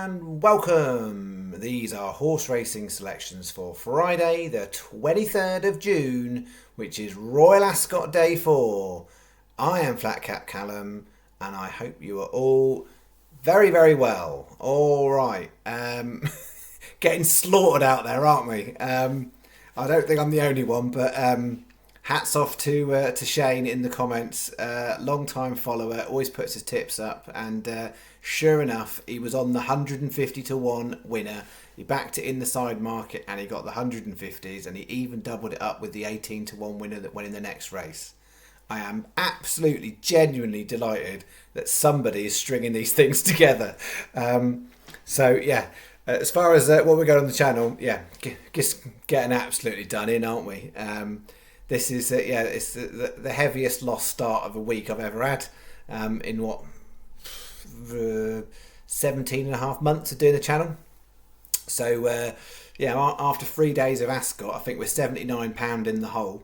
and welcome. These are horse racing selections for Friday the 23rd of June, which is Royal Ascot Day 4. I am Flat Cap Callum and I hope you are all very, very well. Alright, getting slaughtered out there, aren't we? I don't think I'm the only one, but hats off to Shane in the comments. Long time follower, always puts his tips up, and sure enough, he was on the 150 to 1 winner. He backed it in the side market and he got the 150s, and he even doubled it up with the 18 to 1 winner that went in the next race. I am absolutely, genuinely delighted that somebody is stringing these things together. As far as what we got on the channel, just getting absolutely done in, aren't we? This is it's the heaviest loss start of a week I've ever had. In what 17 and a half months of doing the channel. So after 3 days of Ascot, I think we're £79 in the hole.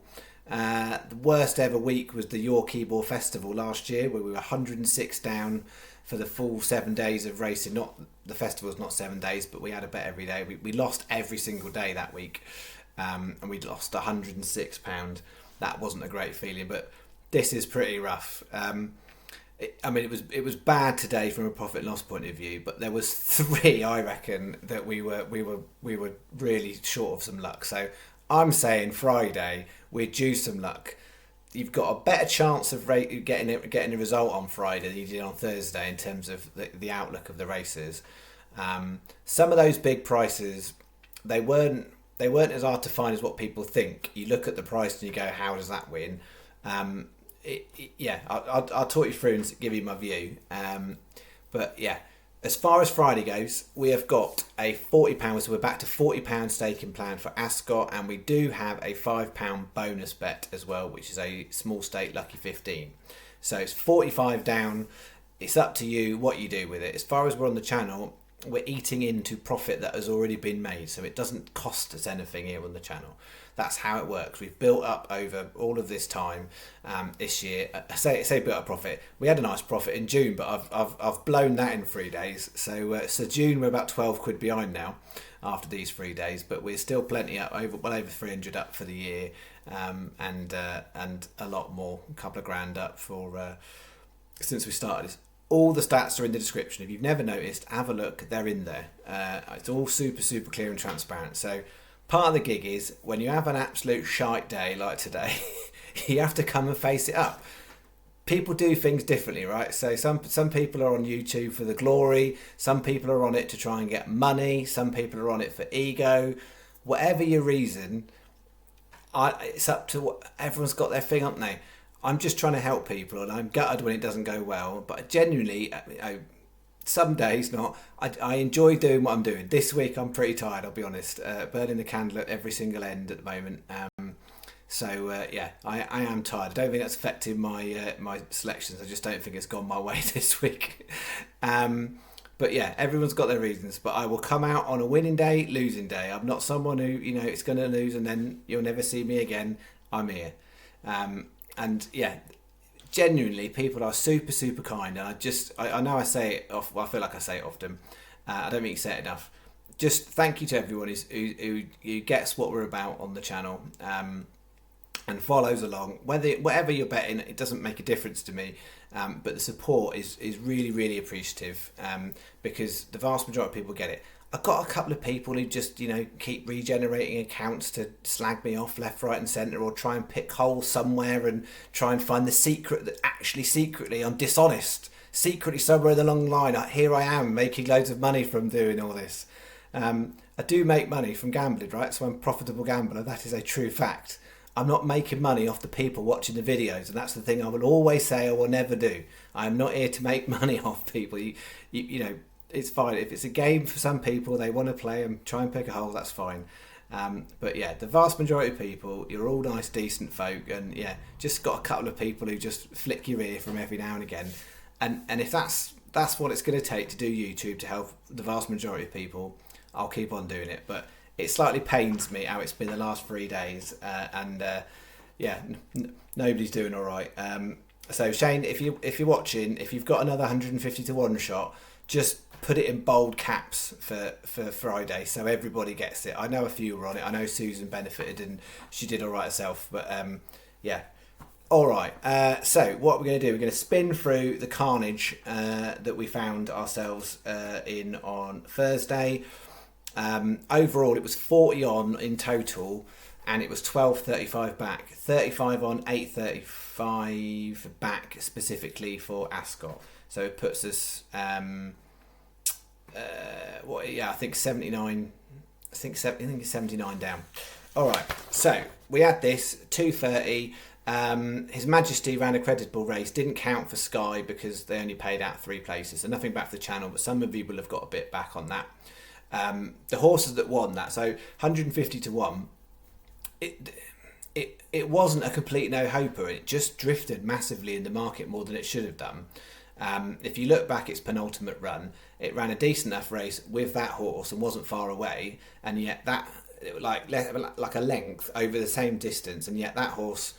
The worst ever week was the York Ebor Festival last year, where we were 106 down for the full 7 days of racing. Not the festival's not 7 days, but we had a bet every day. We lost every single day that week, and we lost £106. That wasn't a great feeling, but this is pretty rough. It was bad today from a profit and loss point of view, but there was 3 I reckon that we were really short of some luck. So I'm saying Friday we're due some luck. You've got a better chance of getting a result on Friday than you did on Thursday in terms of the outlook of the races. Some of those big prices, they weren't as hard to find as what people think. You look at the price and you go, how does that win? I'll talk you through and give you my view. As far as Friday goes, we have got a £40, so we're back to £40 staking plan for Ascot, and we do have a £5 bonus bet as well, which is a small stake lucky 15. So it's 45 down. It's up to you what you do with it. As far as we're on the channel, we're eating into profit that has already been made, so it doesn't cost us anything here on the channel. That's how it works. We've built up over all of this time this year. I say built up profit. We had a nice profit in June, but I've blown that in 3 days. So June we're about 12 quid behind now after these 3 days, but we're still plenty up, well over 300 up for the year, and a lot more, a couple of grand up for since we started this. All the stats are in the description. If you've never noticed, have a look. They're in there. It's all super clear and transparent. So part of the gig is when you have an absolute shite day like today, you have to come and face it up. People do things differently, right? So some people are on YouTube for the glory. Some people are on it to try and get money. Some people are on it for ego. Whatever your reason, it's up to everyone's got their thing, haven't they? I'm just trying to help people, and I'm gutted when it doesn't go well. But genuinely, some days I enjoy doing what I'm doing. This week I'm pretty tired, I'll be honest. Burning the candle at every single end at the moment. I am tired. I don't think that's affected my selections. I just don't think it's gone my way this week. Everyone's got their reasons. But I will come out on a winning day, losing day. I'm not someone who it's going to lose and then you'll never see me again. I'm here. Genuinely, people are super kind, and I know I say it off. Well, I feel like I say it often. I don't think you say it enough. Just thank you to everyone who gets what we're about on the channel, and follows along. Whatever you're betting, it doesn't make a difference to me. But the support is really appreciative, because the vast majority of people get it. I've got a couple of people who just, keep regenerating accounts to slag me off left, right and centre, or try and pick holes somewhere and try and find the secret that actually secretly I'm dishonest. Secretly somewhere along the line, here I am making loads of money from doing all this. I do make money from gambling, right? So I'm a profitable gambler. That is a true fact. I'm not making money off the people watching the videos, and that's the thing I will always say I will never do. I am not here to make money off people. It's fine. If it's a game for some people, they want to play and try and pick a hole, that's fine. The vast majority of people, you're all nice, decent folk, and just got a couple of people who just flick your ear from every now and again. And if that's what it's going to take to do YouTube to help the vast majority of people, I'll keep on doing it. But it slightly pains me how it's been the last 3 days, nobody's doing all right. So Shane, if you're watching, if you've got another 150 to 1 shot, just put it in bold caps for Friday, so everybody gets it. I know a few were on it. I know Susan benefited and she did all right herself, but yeah. All right, so what we're going to do, we're going to spin through the carnage that we found ourselves in on Thursday. Overall, it was 40 on in total, and it was 12.35 back. 35 on, 8.35 back specifically for Ascot. So it puts us, I think 79. I think it's 79 down. All right, so we had this 2.30. His Majesty ran a creditable race, didn't count for Sky because they only paid out 3 places, so nothing back for the channel, but some of you will have got a bit back on that. The horses that won that, so 150 to 1, it wasn't a complete no-hoper. It just drifted massively in the market more than it should have done. If you look back its penultimate run, it ran a decent enough race with that horse and wasn't far away, and yet that, like a length over the same distance, and yet that horse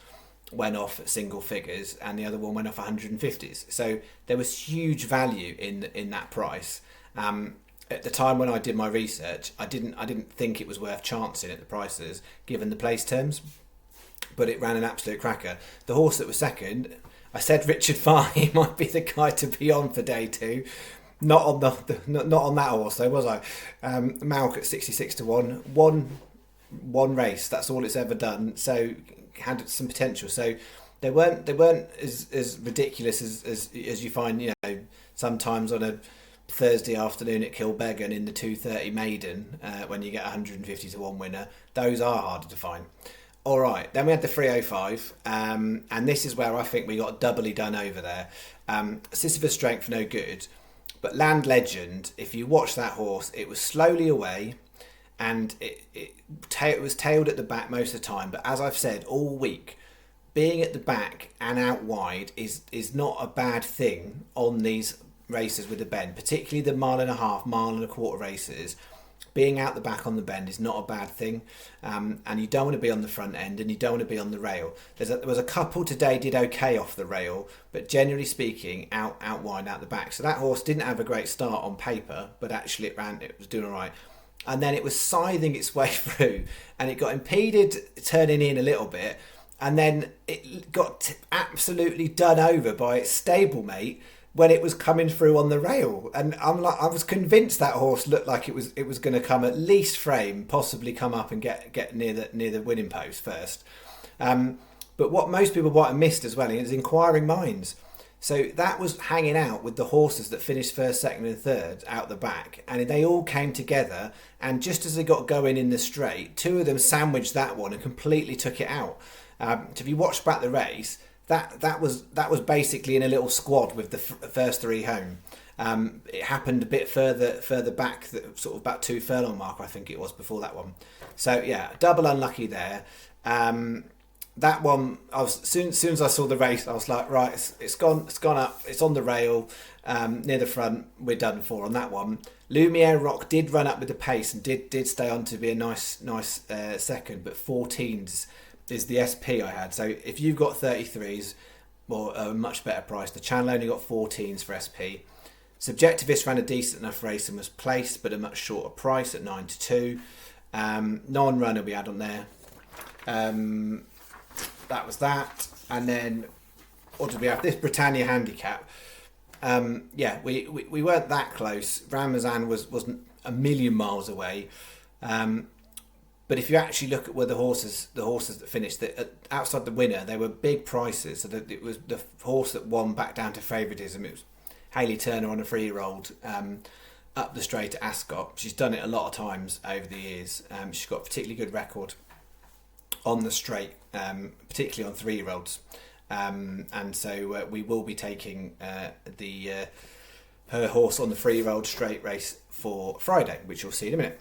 went off at single figures and the other one went off 150s. So there was huge value in that price. At the time when I did my research, I didn't think it was worth chancing at the prices given the place terms, but it ran an absolute cracker. The horse that was second, I said Richard Farley might be the guy to be on for day 2. Not on not on that horse though, was I? Malk at 66 to 1. One race, that's all it's ever done. So had some potential. So they weren't as ridiculous as you find, you know, sometimes on a Thursday afternoon at Kilbeggan in the 2:30 maiden when you get 150 to 1 winner. Those are harder to find. All right, then we had the 305, and this is where I think we got doubly done over there. Sisyphus Strength, no good, but Land Legend, if you watch that horse, it was slowly away, and it was tailed at the back most of the time. But as I've said all week, being at the back and out wide is not a bad thing on these races with the bend, particularly the 1.5 mile, 1.25 races. Being out the back on the bend is not a bad thing, and you don't want to be on the front end, and you don't want to be on the rail. There was a couple today did okay off the rail, but generally speaking, out wide, out the back. So that horse didn't have a great start on paper, but actually it was doing all right. And then it was scything its way through, and it got impeded turning in a little bit, and then it got absolutely done over by its stablemate when it was coming through on the rail. And I was convinced that horse looked like it was going to come at least frame, possibly come up and get near the winning post first. But what most people might have missed as well is Inquiring Minds. So that was hanging out with the horses that finished first, second and third out the back, and they all came together, and just as they got going in the straight, 2 of them sandwiched that one and completely took it out. So if you watch back the race, that was basically in a little squad with the first 3 home. It happened a bit further back, sort of about 2 furlong mark, I think it was, before that one. So yeah, double unlucky there. That one, soon as I saw the race, I was like, right, it's gone up, it's on the rail, near the front, we're done for on that one. Lumiere Rock did run up with the pace and did stay on to be a nice second, but 14s is the SP I had. So if you've got 33s, well, a much better price. The channel only got 14s for SP. Subjectivist ran a decent enough race and was placed, but a much shorter price at 9 to 2. Non-runner we had on there. That was that. And then what did we have? This Britannia handicap. We weren't that close. Ramazan wasn't a million miles away. But if you actually look at where the horses that finished, outside the winner, they were big prices. So that it was the horse that won back down to favouritism. It was Hayley Turner on a 3-year-old up the straight at Ascot. She's done it a lot of times over the years. She's got a particularly good record on the straight, particularly on 3-year-olds. And so we will be taking her horse on the 3-year-old straight race for Friday, which you'll see in a minute.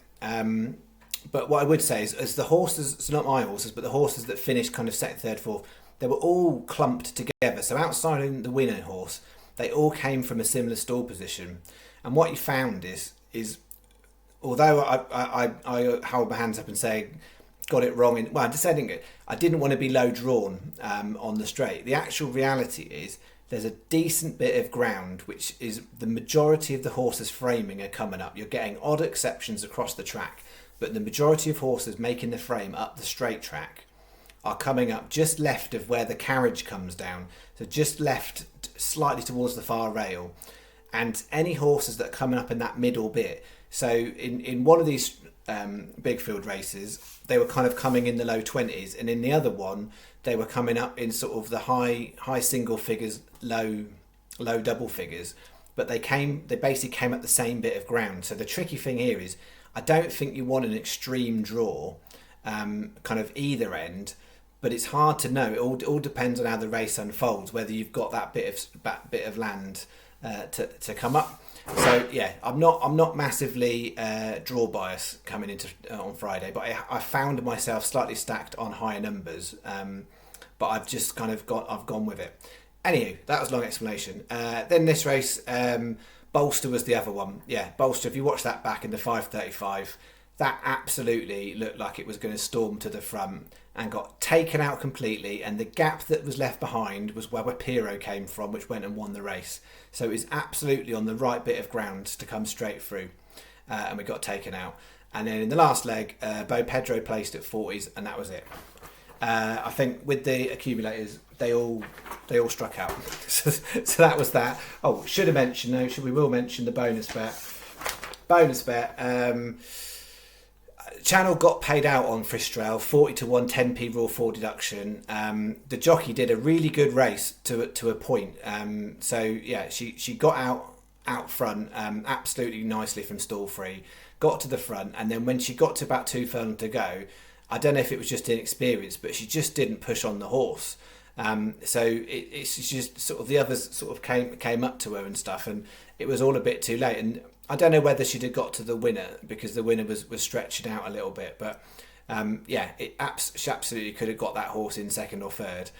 But what I would say is the horses, so not my horses, but the horses that finished kind of second, third, fourth, they were all clumped together. So outside of the winning horse, they all came from a similar stall position. And what you found is although I hold my hands up and say got it wrong I didn't want to be low drawn on the straight. The actual reality is there's a decent bit of ground, which is the majority of the horses framing are coming up. You're getting odd exceptions across the track, but the majority of horses making the frame up the straight track are coming up just left of where the carriage comes down, so just left slightly towards the far rail. And any horses that are coming up in that middle bit, so in one of these big field races, they were kind of coming in the low 20s, and in the other one they were coming up in sort of the high single figures, low double figures, but they basically came up the same bit of ground. So the tricky thing here is, I don't think you want an extreme draw kind of either end, but it's hard to know. It all depends on how the race unfolds, whether you've got that bit of land to come up. So yeah, I'm not massively draw bias coming into on Friday, but I found myself slightly stacked on higher numbers, but I've just kind of I've gone with it. Anywho, that was a long explanation. Then this race, Bolster was the other one. Yeah, Bolster, if you watch that back in the 5:35, that absolutely looked like it was going to storm to the front and got taken out completely, and the gap that was left behind was where Pirro came from, which went and won the race. So it was absolutely on the right bit of ground to come straight through, and we got taken out. And then in the last leg, Bo Pedro placed at 40s, and that was it. I think with the accumulators, they all struck out. So that was that. Oh, should have mentioned though. We will mention the bonus bet. Channel got paid out on Fristrel, 40 to 1, 10p raw 4 deduction. The jockey did a really good race to a point. So yeah, she got out front absolutely nicely from stall 3, got to the front, and then when she got to about 2 furlong to go, I don't know if it was just inexperience, but she just didn't push on the horse. So it's just sort of the others sort of came up to her and stuff, and it was all a bit too late. And I don't know whether she'd have got to the winner, because the winner was stretching out a little bit, but yeah, she absolutely could have got that horse in second or third.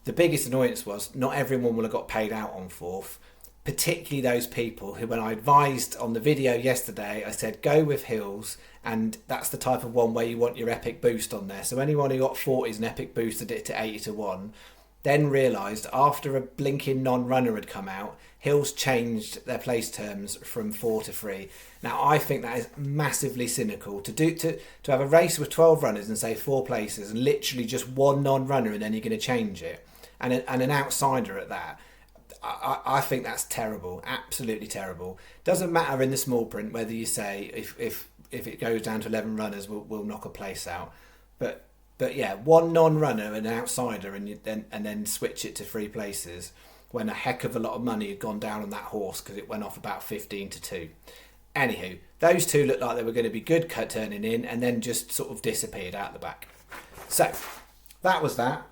The biggest annoyance was not everyone will have got paid out on fourth, particularly those people who, when I advised on the video yesterday, I said go with Hills, and that's the type of one where you want your epic boost on there. So anyone who got 40s and epic boosted it to 80 to 1, then realised after a blinking non-runner had come out, Hills changed their place terms from 4 to 3. Now I think that is massively cynical to have a race with 12 runners and say 4 places and literally just one non-runner, and then you're going to change it, and an outsider at that. I think that's terrible, absolutely terrible. Doesn't matter in the small print whether you say if it goes down to 11 runners, we'll knock a place out, but yeah, one non-runner and an outsider, and then switch it to 3 places when a heck of a lot of money had gone down on that horse because it went off about 15 to 2. Anywho, those two looked like they were going to be good turning in, and then just sort of disappeared out the back. So that was that.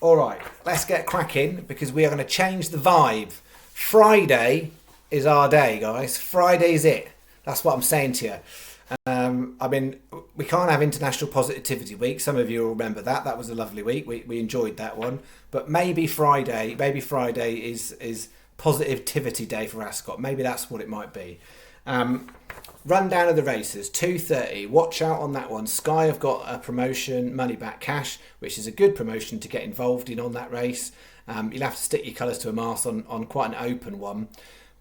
All right, let's get cracking, because we are going to change the vibe. Friday is our day, guys. Friday's it. That's what I'm saying to you. I mean, we can't have International Positivity Week. Some of you will remember that. That was a lovely week. We enjoyed that one. But maybe Friday is Positivity Day for Ascot. Maybe that's what it might be. Rundown of the races. 2:30. Watch out on that one. Sky have got a promotion, money back cash, which is a good promotion to get involved in on that race. You'll have to stick your colours to a mast on quite an open one.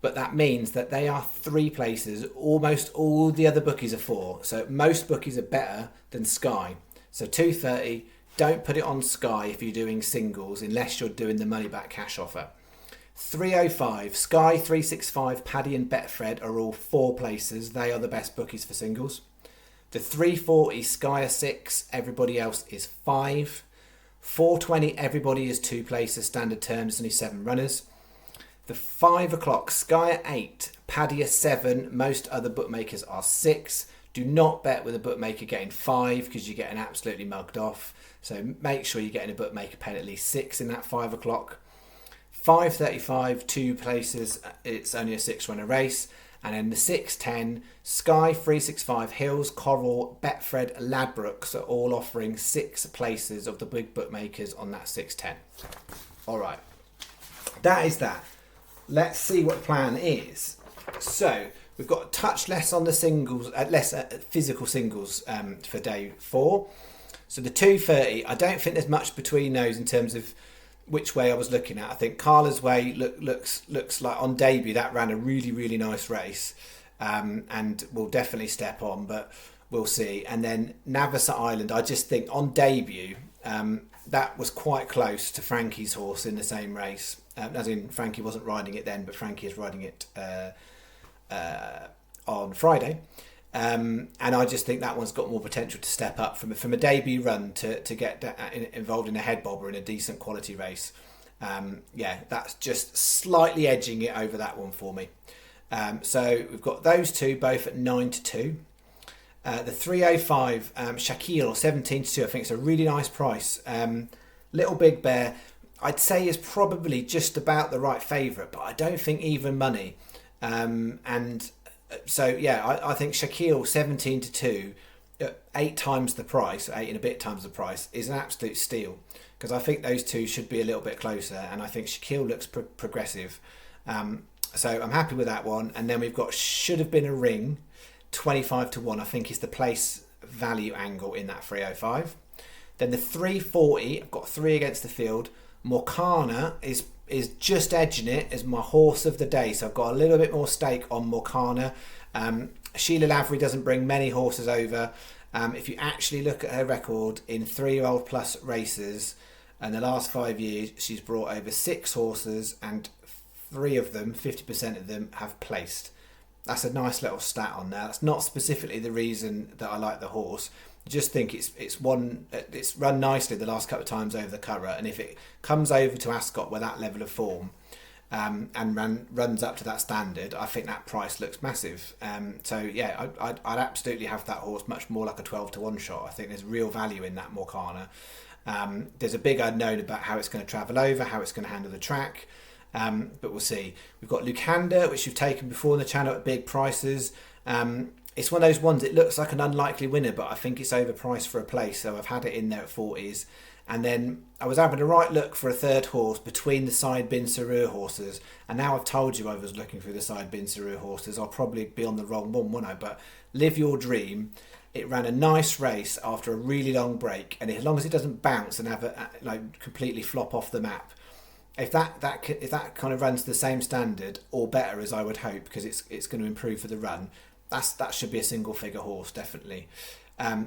But that means that they are 3 places. Almost all the other bookies are 4. So most bookies are better than Sky. So 2:30, don't put it on Sky if you're doing singles, unless you're doing the money back cash offer. 3:05, Sky, 365, Paddy and Betfred are all 4 places. They are the best bookies for singles. The 3:40, Sky are 6, everybody else is 5. 4:20, everybody is 2 places, standard terms, only 7 runners. The 5 o'clock, Sky at 8, Paddy at 7, most other bookmakers are 6. Do not bet with a bookmaker getting 5, because you're getting absolutely mugged off. So make sure you're getting a bookmaker paying at least 6 in that 5 o'clock. 5:35, 2 places, it's only a 6-runner race. And then the 6:10, Sky, 365, Hills, Coral, Betfred, Ladbrokes are all offering 6 places of the big bookmakers on that 6:10. All right, that is that. Let's see what the plan is. So we've got a touch less on the singles, less physical singles for day 4. So the 2:30, I don't think there's much between those in terms of which way I was looking at. I think Carla's Way looks like on debut that ran a really nice race, and will definitely step on, but we'll see. And then Navasat Island, I just think on debut, that was quite close to Frankie's horse in the same race. As in, Frankie wasn't riding it then, but Frankie is riding it on Friday. And I just think that one's got more potential to step up from a debut run to get involved in a head bobber in a decent quality race. That's just slightly edging it over that one for me. So we've got those two both at 9-2. The 305 Shaquille 17-2, I think it's a really nice price. Little Big Bear, I'd say is probably just about the right favourite, but I don't think even money. I think Shaquille 17-2 at 8 times the price, 8 and a bit times the price, is an absolute steal, because I think those two should be a little bit closer, and I think Shaquille looks progressive. So I'm happy with that one. And then we've got Should Have Been a Ring 25-1, I think is the place value angle in that 305. Then the 340, I've got 3 against the field. Morcana is just edging it as my horse of the day, so I've got a little bit more stake on Morcana. Sheila Lavery doesn't bring many horses over. If you actually look at her record in 3-year-old plus races and the last 5 years, she's brought over 6 horses and 3 of them, 50% of them, have placed. That's a nice little stat on there. That's not specifically the reason that I like the horse. I just think it's run nicely the last couple of times over the Curragh, and if it comes over to Ascot with that level of form, and runs up to that standard, I think that price looks massive. I'd absolutely have that horse much more like a 12-1 shot. I think there's real value in that Morcana. There's a big unknown about how it's going to travel over, how it's going to handle the track. But we'll see. We've got Lucander, which you've taken before on the channel at big prices. It's one of those ones, it looks like an unlikely winner, but I think it's overpriced for a place, so I've had it in there at 40s. And then I was having a right look for a third horse between the Side Bin Sarur horses, and now I've told you I was looking through the Side Bin Sarur horses, I'll probably be on the wrong one, won't I? But Live Your Dream, it ran a nice race after a really long break, and as long as it doesn't bounce and have completely flop off the map, if that kind of runs to the same standard or better, as I would hope, because it's going to improve for the run, that should be a single figure horse definitely.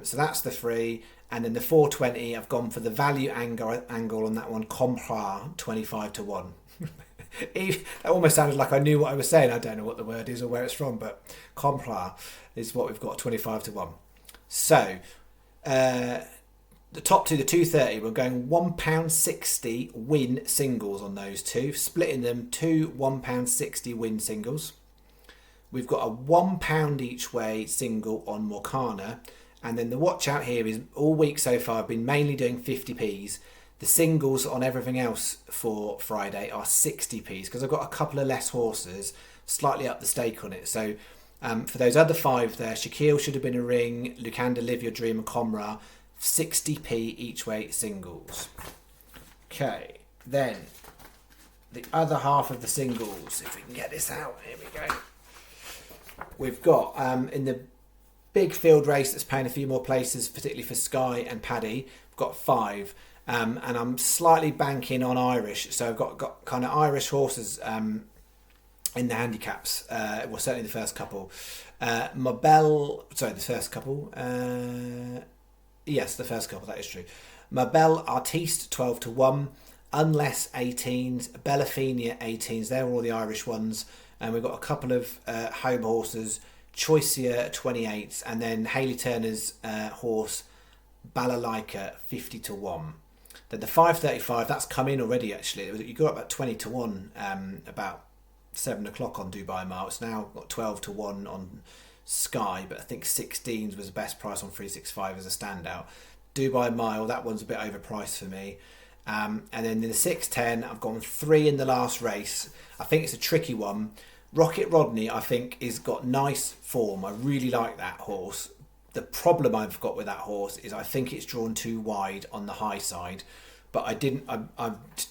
So that's the 3, and then the 420 I've gone for the value angle on that one. Comprar 25-1. That almost sounded like I knew what I was saying. I don't know what the word is or where it's from, but Comprar is what we've got, 25-1. So the top two, the 230, we're going £1.60 win singles on those two, splitting them 2 £1.60 win singles. We've got a £1 each way single on Morcana, and then the watch out here is all week so far I've been mainly doing 50p's. The singles on everything else for Friday are 60p's because I've got a couple of less horses, slightly up the stake on it. So for those other 5 there, Shaquille Should Have Been a Ring, Lucander, Live Your Dream and Comra, 60p each way singles. Okay, then the other half of the singles, if we can get this out, here we go. We've got in the big field race that's paying a few more places, particularly for Sky and Paddy, we've got 5. And I'm slightly banking on Irish, so I've got kind of Irish horses in the handicaps. Well, certainly the first couple. The first couple. Yes, the first couple, that is true. Mabel Artiste 12-1, Unless 18s, Bellafinia 18s. They're all the Irish ones. And we've got a couple of home horses, Choicia 28s, and then Hayley Turner's horse Balalaika 50-1. Then the 535, that's come in already actually. You got about 20-1 about 7 o'clock on Dubai Mile. It's now got 12-1 on Sky, but I think 16s was the best price on 365 as a standout. Dubai Mile, that one's a bit overpriced for me. And then in the 610, I've gone 3 in the last race. I think it's a tricky one. Rocket Rodney, I think, is got nice form. I really like that horse. The problem I've got with that horse is I think it's drawn too wide on the high side. But I took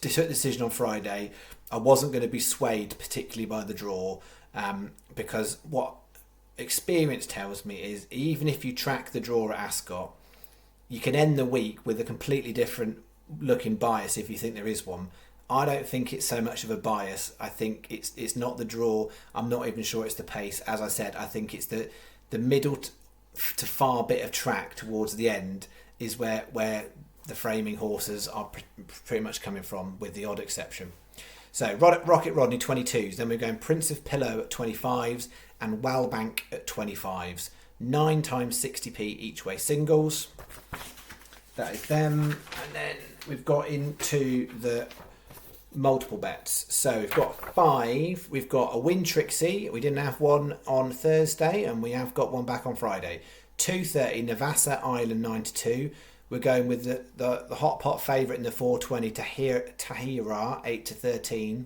the decision on Friday. I wasn't going to be swayed particularly by the draw, because what experience tells me is even if you track the draw at Ascot, you can end the week with a completely different looking bias if you think there is one, I don't think it's so much of a bias. I think it's not the draw. I'm not even sure it's the pace. As I said, I think it's the middle to far bit of track towards the end is where the framing horses are pretty much coming from, with the odd exception. So Rocket Rodney 22s, then we're going Prince of Pillow at 25s and Wellbank at 25s. 9 times 60p each way singles. That is them. And then we've got into the multiple bets. So we've got 5. We've got a Win Trixie. We didn't have one on Thursday, and we have got one back on Friday. 230 Navassa Island 9-2. We're going with the hot pot favourite in the 420 Tahira 8-13.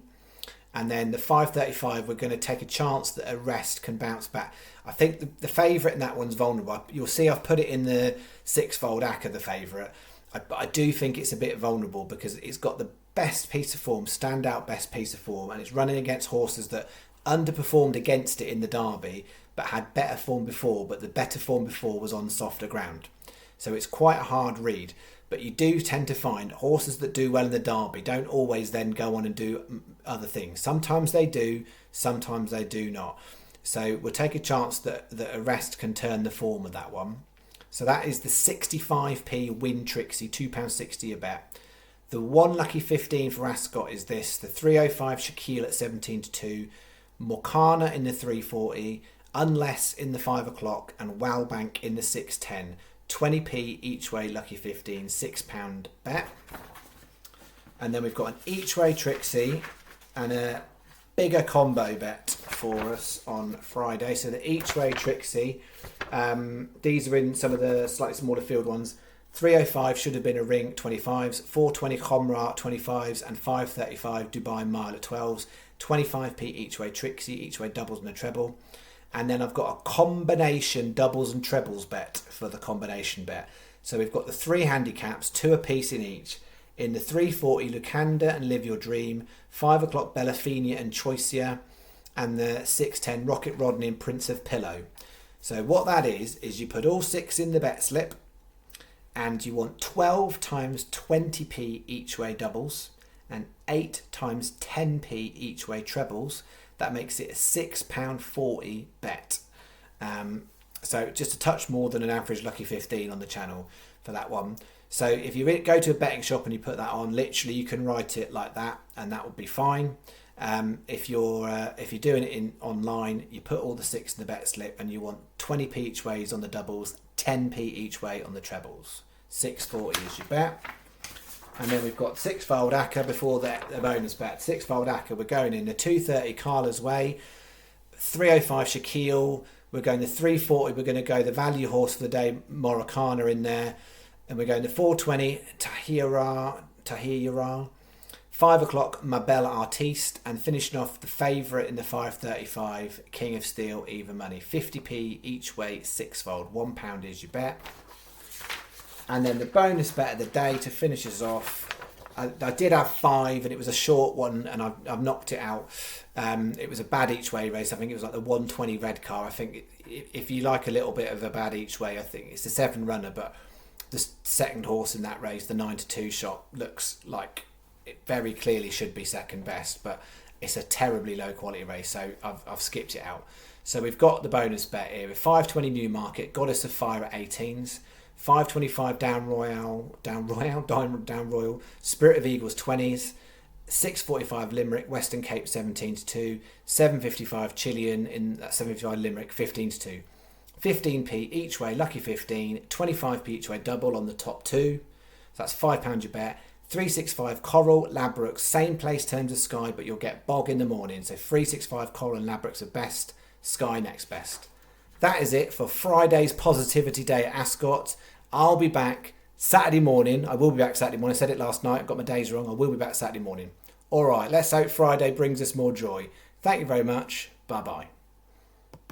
And then the 535, we're going to take a chance that Arrest can bounce back. I think the favourite in that one's vulnerable. You'll see I've put it in the 6-fold ACCA, the favourite. But I do think it's a bit vulnerable because it's got the best piece of form, standout best piece of form, and it's running against horses that underperformed against it in the Derby but had better form before, but the better form before was on softer ground. So it's quite a hard read. But you do tend to find horses that do well in the Derby don't always then go on and do other things. Sometimes they do, sometimes they do not. So we'll take a chance that Arrest can turn the form of that one. So that is the 65p Win Trixie, £2.60 a bet. The 1 lucky 15 for Ascot is this. The 305 Shaquille at 17-2. Morcana in the 340. Unless in the 5 o'clock. And Wellbank in the 610. 20p each way lucky 15, £6 bet. And then we've got an each way Trixie and a bigger combo bet for us on Friday. So the each way Trixie, these are in some of the slightly smaller field ones. 305 should have been a ring 25s, 420 Comra 25s, and 535 Dubai Mile at 12s. 25p each way Trixie, each way doubles and a treble. And then I've got a combination doubles and trebles bet for the combination bet. So we've got the 3 handicaps, 2 apiece in each. In the 340, Lucanda and Live Your Dream. 5 o'clock, Bellafina and Choicia. And the 610, Rocket Rodney and Prince of Pillow. So what that is you put all 6 in the bet slip. And you want 12 times 20p each way doubles. And 8 times 10p each way trebles. That makes it a £6.40 bet. So just a touch more than an average lucky 15 on the channel for that one. So if you go to a betting shop and you put that on, literally you can write it like that, and that would be fine. If you're doing it online, you put all the 6 in the bet slip, and you want 20p each ways on the doubles, 10p each way on the trebles. £6.40 is your bet. And then we've got 6-fold ACCA before the bonus bet. 6-fold ACCA, we're going in the 230 Carla's Way, 305 Shaquille, we're going the 340, we're going to go the value horse for the day, Morocana in there, and we're going the 420 Tahira, 5 o'clock Mabel Artiste, and finishing off the favourite in the 535 King of Steel Even Money. 50p each way, 6-fold, £1 is your bet. And then the bonus bet of the day to finish us off, I did have 5 and it was a short one, and I've knocked it out. It was a bad each way race. I think it was like the 120 Redcar. I think if you like a little bit of a bad each way, I think it's the 7 runner, but the second horse in that race, the 9-2 shot, looks like it very clearly should be second best, but it's a terribly low quality race, so I've skipped it out. So we've got the bonus bet here with 520 Newmarket, Goddess of Fire at 18s. 525 Down Royal, Spirit of Eagles 20s, 645 Limerick, Western Cape 17-2, 755 Chilean in that 755 Limerick 15-2, 15p each way lucky 15, 25p each way double on the top 2, so that's £5 your bet. 365 Coral, Ladbrokes, same place terms as Sky, but you'll get Bog in the morning, so 365 Coral and Ladbrokes are best, Sky next best. That is it for Friday's Positivity Day at Ascot. I'll be back Saturday morning. I will be back Saturday morning. I said it last night. I got my days wrong. I will be back Saturday morning. All right, let's hope Friday brings us more joy. Thank you very much. Bye-bye.